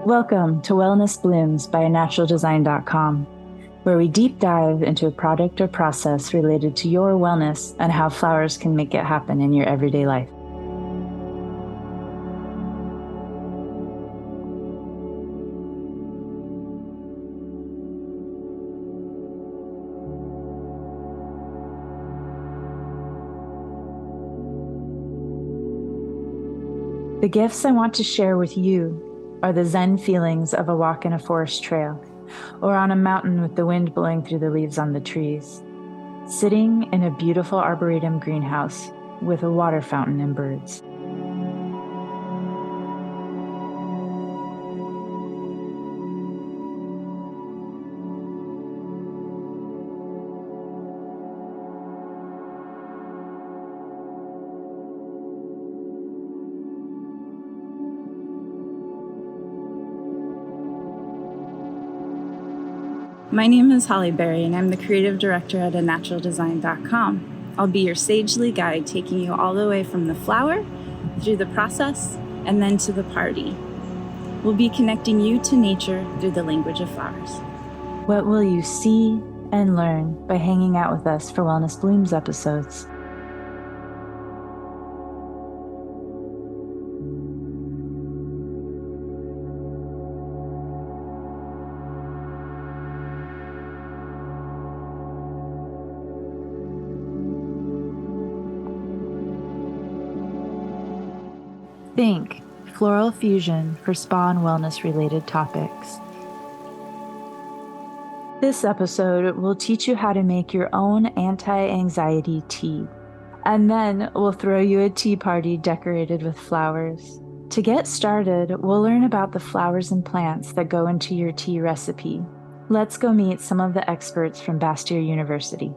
Welcome to Wellness Blooms by naturaldesign.com, where we deep dive into a product or process related to your wellness and how flowers can make it happen in your everyday life. The gifts I want to share with you are the zen feelings of a walk in a forest trail, or on a mountain with the wind blowing through the leaves on the trees, sitting in a beautiful arboretum greenhouse with a water fountain and birds. My name is HollyBerry, and I'm the creative director at naturaldesign.com. I'll be your sagely guide, taking you all the way from the flower, through the process, and then to the party. We'll be connecting you to nature through the language of flowers. What will you see and learn by hanging out with us for Wellness Blooms episodes? Think floral fusion for spa and wellness related topics. This episode will teach you how to make your own anti-anxiety tea, and then we'll throw you a tea party decorated with flowers. To get started, we'll learn about the flowers and plants that go into your tea recipe. Let's go meet some of the experts from Bastyr University.